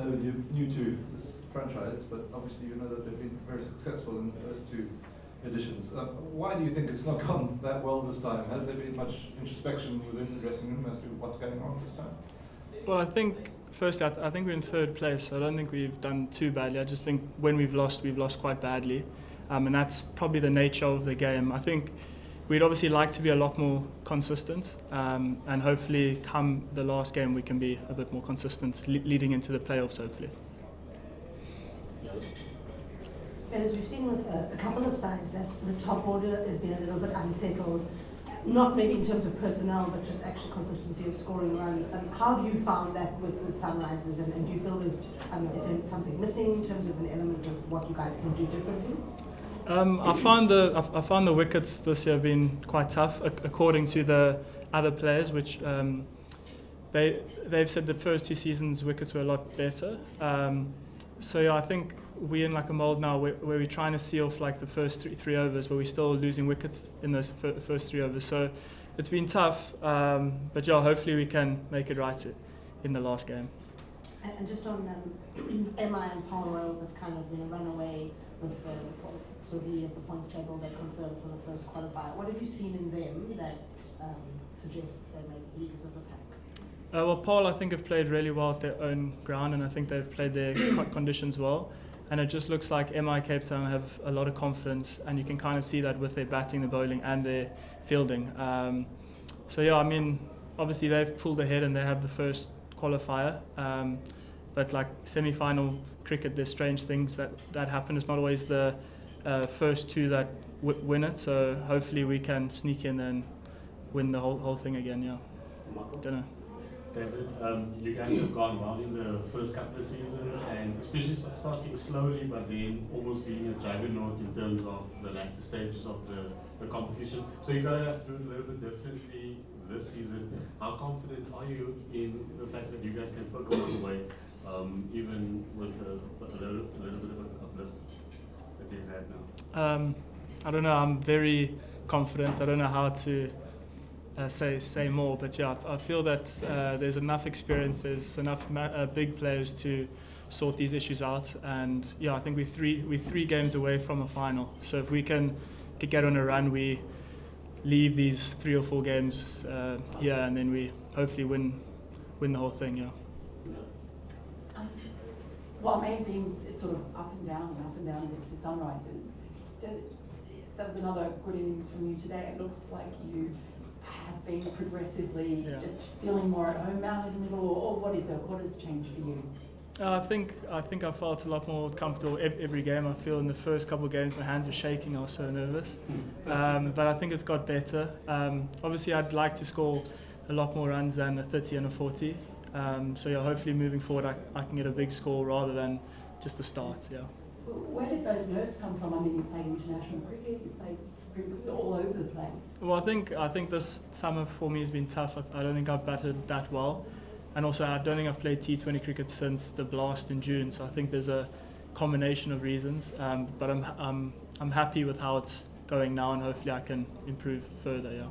David, you're new to this franchise, but obviously you know that they've been very successful in the first two editions. Why do you think it's not gone that well this time? Has there been much introspection within the dressing room as to what's going on this time? Well, I think firstly, I think we're in third place. So I don't think we've done too badly. I just think when we've lost quite badly, and that's probably the nature of the game. I think we'd obviously like to be a lot more consistent, and hopefully come the last game we can be a bit more consistent leading into the playoffs, hopefully. As we've seen with a couple of sides, that the top order has been a little bit unsettled, not maybe in terms of personnel, but just actual consistency of scoring runs. How have you found that with the Sunrisers, and do you feel is there something missing in terms of an element of what you guys can do differently? I found the wickets this year have been quite tough, according to the other players, which they've said the first two seasons wickets were a lot better. So yeah, I think we're in like a mold now where we're trying to see off like the first three overs, but we're still losing wickets in those first 3 overs. So it's been tough, but yeah, hopefully we can make it right in the last game. And just on MI and Paul Royals have kind of run away with sort of the points table they confirmed for the first qualifier. What have you seen in them that suggests they may be leaders of the pack? Well, Paul, I think, have played really well at their own ground, and I think they've played their conditions well. And it just looks like MI Cape Town have a lot of confidence, and you can kind of see that with their batting, the bowling, and their fielding. So yeah, I mean, obviously they've pulled ahead and they have the first qualifier. But like semi-final cricket, there's strange things that happen. It's not always the first two that win it. So hopefully we can sneak in and win the whole thing again. Yeah. Don't know. David, you guys have gone well in the first couple of seasons, and especially starting slowly, but then almost being a juggernaut in terms of the latter stages of the competition. So you're going to have to do it a little bit differently this season. How confident are you in the fact that you guys can still go all the way, even with a little bit of a uplift that you've had now? I don't know. I'm very confident. I don't know how to say more, but yeah, I feel that there's enough experience, there's enough big players to sort these issues out, and yeah, I think we're three games away from a final. So if we can get on a run, we leave these 3 or 4 games here, and then we hopefully win the whole thing. Yeah. While it may have been sort of up and down a bit for Sunrisers, that was another good innings from you today. It looks like you have been progressively just feeling more at home out in the middle, or what has changed for you? I think I felt a lot more comfortable every game. I feel in the first couple of games my hands were shaking. I was so nervous, but I think it's got better. Obviously, I'd like to score a lot more runs than a 30 and a 40. So yeah, hopefully moving forward, I can get a big score rather than just the start. Yeah. Where did those nerves come from? I mean, you played international cricket, you played all over the place. Well, I think this summer for me has been tough. I don't think I've batted that well, and also I don't think I've played T20 cricket since the blast in June. So I think there's a combination of reasons. But I'm happy with how it's going now, and hopefully I can improve further. Yeah.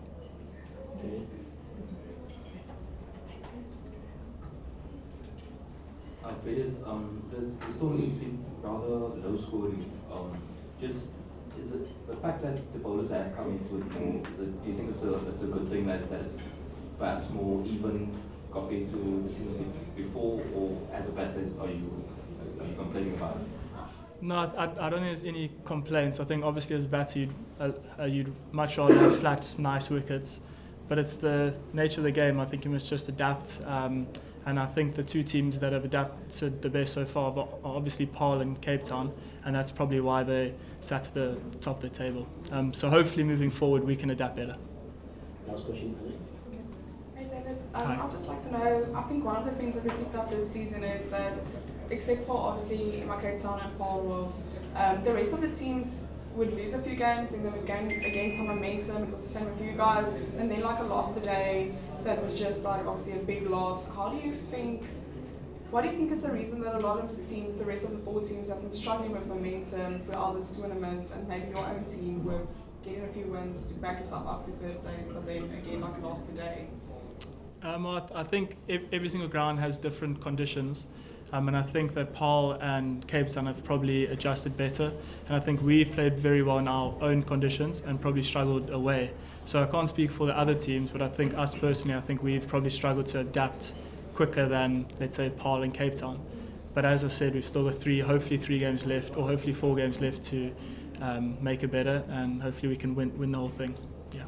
Players, this tournament's been rather low scoring. Is it the fact that the bowlers have come into it more? Do you think it's a good thing that it's perhaps more even compared to the seasons before, or as a batter, are you complaining about it? No, I don't think there's any complaints. I think obviously as a batter you'd much rather have flat, nice wickets, but it's the nature of the game. I think you must just adapt. And I think the two teams that have adapted the best so far are obviously Paarl and Cape Town, and that's probably why they sat at the top of the table. So hopefully moving forward we can adapt better. Last question. Hey David, I'd just like to know, I think one of the things that we picked up this season is that, except for obviously MI Cape Town and Paarl Royals, the rest of the teams would lose a few games and then would gain some momentum. It was the same with you guys, and then like a loss today that was just like obviously a big loss. What do you think is the reason that a lot of teams, the rest of the 4 teams, have been struggling with momentum throughout this tournament, and maybe your own team with getting a few wins to back yourself up to 3rd place, but then again like a loss today? I think every single ground has different conditions. And I think that Paarl and Cape Town have probably adjusted better. And I think we've played very well in our own conditions and probably struggled away. So I can't speak for the other teams, but I think us personally, I think we've probably struggled to adapt quicker than, let's say, Paarl and Cape Town. But as I said, we've still got hopefully 3 games left, or hopefully 4 games left to make it better, and hopefully we can win the whole thing. Yeah.